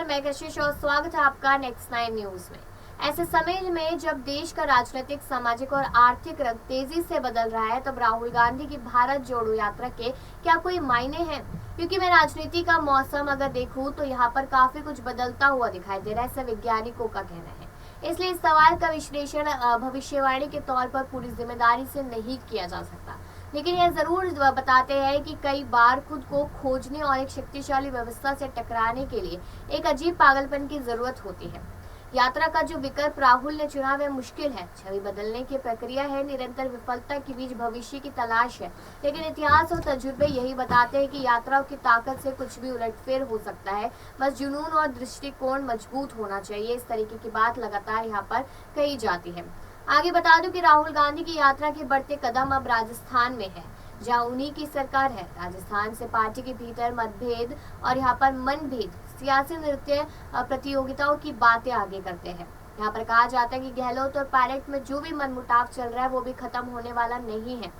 मैं कशिश और स्वागत है आपका नेक्स्ट 9 न्यूज में। ऐसे समय में जब देश का राजनीतिक, सामाजिक और आर्थिक रंग तेजी से बदल रहा है, तब राहुल गांधी की भारत जोड़ो यात्रा के क्या कोई मायने हैं? क्योंकि मैं राजनीति का मौसम अगर देखूं तो यहाँ पर काफी कुछ बदलता हुआ दिखाई दे रहा है, ऐसा वैज्ञानिकों का कहना है। इसलिए इस सवाल का विश्लेषण भविष्यवाणी के तौर पर पूरी जिम्मेदारी से नहीं किया जा सकता, लेकिन यह जरूर बताते हैं कि कई बार खुद को खोजने और एक शक्तिशाली व्यवस्था से टकराने के लिए एक अजीब पागलपन की जरूरत होती है। यात्रा का जो विकल्प राहुल ने चुना वह मुश्किल है, छवि बदलने की प्रक्रिया है, निरंतर विफलता के बीच भविष्य की तलाश है। लेकिन इतिहास और तजुर्बे यही बताते हैं कि यात्राओं की ताकत से कुछ भी उलटफेर हो सकता है, बस जुनून और दृष्टिकोण मजबूत होना चाहिए। इस तरीके की बात लगातार यहाँ पर कही जाती है। आगे बता दूं कि राहुल गांधी की यात्रा के बढ़ते कदम अब राजस्थान में है, जहां उन्हीं की सरकार है। राजस्थान से पार्टी के भीतर मतभेद और यहाँ पर मनभेद सियासी नृत्य प्रतियोगिताओं की बातें आगे करते हैं। यहाँ पर कहा जाता है कि गहलोत और पायलट में जो भी मनमुटाव चल रहा है वो भी खत्म होने वाला नहीं है।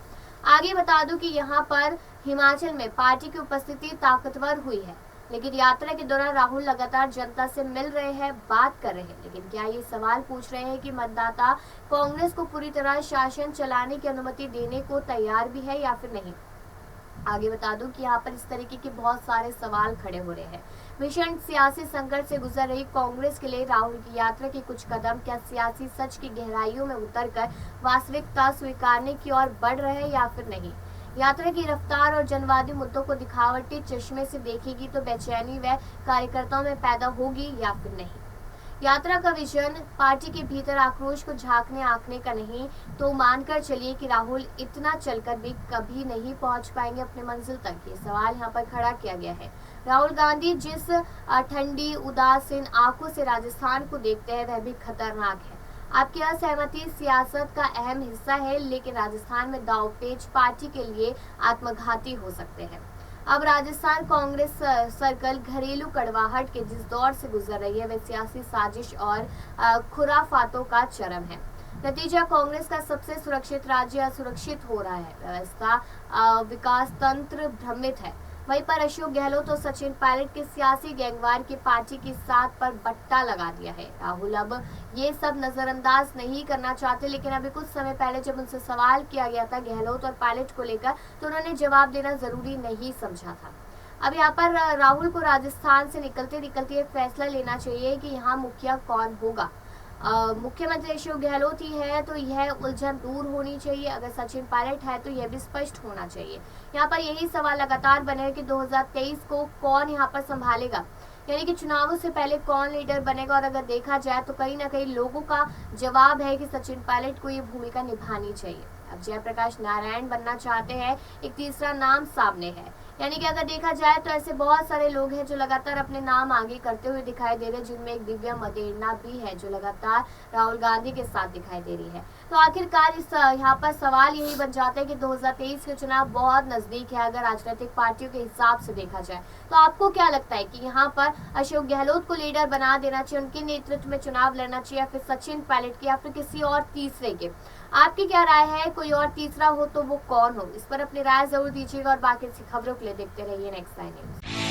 आगे बता दूं कि यहाँ पर हिमाचल में पार्टी की उपस्थिति ताकतवर हुई है, लेकिन यात्रा के दौरान राहुल लगातार जनता से मिल रहे हैं, बात कर रहे हैं। लेकिन क्या ये सवाल पूछ रहे हैं कि मतदाता कांग्रेस को पूरी तरह शासन चलाने की अनुमति देने को तैयार भी है या फिर नहीं? आगे बता दूं कि यहाँ पर इस तरीके के बहुत सारे सवाल खड़े हो रहे हैं। भीषण सियासी संकट से गुजर रही कांग्रेस के लिए राहुल की यात्रा के कुछ कदम क्या सियासी सच की गहराइयों में उतरकर वास्तविकता स्वीकारने की ओर बढ़ रहे हैं या फिर नहीं? यात्रा की रफ्तार और जनवादी मुद्दों को दिखावटी चश्मे से देखेगी तो बेचैनी व कार्यकर्ताओं में पैदा होगी या फिर नहीं? यात्रा का विजन पार्टी के भीतर आक्रोश को झांकने आंकने का नहीं, तो मानकर चलिए कि राहुल इतना चलकर भी कभी नहीं पहुंच पाएंगे अपने मंजिल तक। ये सवाल यहाँ पर खड़ा किया गया है। राहुल गांधी जिस ठंडी उदासीन आंखों से राजस्थान को देखते हैं वह भी खतरनाक है। आपकी असहमति सियासत का अहम हिस्सा है, लेकिन राजस्थान में दांवपेच पार्टी के लिए आत्मघाती हो सकते हैं। अब राजस्थान कांग्रेस सर्कल घरेलू कड़वाहट के जिस दौर से गुजर रही है वह सियासी साजिश और खुराफातों का चरम है। नतीजा कांग्रेस का सबसे सुरक्षित राज्य असुरक्षित हो रहा है, व्यवस्था विकास तंत्र भ्रमित है। वहीं पर अशोक गहलोत और सचिन पायलट के सियासी गैंगवार की पार्टी की साथ पर बट्टा लगा दिया है। राहुल अब ये सब नजरअंदाज नहीं करना चाहते, लेकिन अभी कुछ समय पहले जब उनसे सवाल किया गया था गहलोत और पायलट को लेकर, तो उन्होंने जवाब देना जरूरी नहीं समझा था। अब यहाँ पर राहुल को राजस्थान से निकलते निकलते ये फैसला लेना चाहिए कि यहाँ मुखिया कौन होगा। मुख्यमंत्री अशोक गहलोत ही है तो यह उलझन दूर होनी चाहिए, अगर सचिन पायलट है तो यह भी स्पष्ट होना चाहिए। यहाँ पर यही सवाल लगातार बने कि 2023 को कौन यहाँ पर संभालेगा, यानी कि चुनावों से पहले कौन लीडर बनेगा। और अगर देखा जाए तो कहीं ना कहीं लोगों का जवाब है कि सचिन पायलट को ये भूमिका निभानी चाहिए। अब जयप्रकाश नारायण बनना चाहते हैं, एक तीसरा नाम सामने है। यानी कि अगर देखा जाए तो ऐसे बहुत सारे लोग हैं जो लगातार अपने नाम आगे करते हुए दिखाई दे रहे हैं, जिनमें एक दिव्या मदेरना भी है जो लगातार राहुल गांधी के साथ दिखाई दे रही है। तो आखिरकार इस यहाँ पर सवाल यही बन जाता है कि 2023 के चुनाव बहुत नजदीक है अगर राजनीतिक पार्टियों के हिसाब से देखा जाए। तो आपको क्या लगता है कि यहाँ पर अशोक गहलोत को लीडर बना देना चाहिए, उनके नेतृत्व में चुनाव लड़ना चाहिए, या फिर सचिन पायलट के, या फिर किसी और तीसरे के? आपकी क्या राय है? कोई और तीसरा हो तो वो कौन हो? इस पर अपनी राय जरूर दीजिएगा और बाकी खबरों के लिए देखते रहिए नेक्स्ट 9 न्यूज।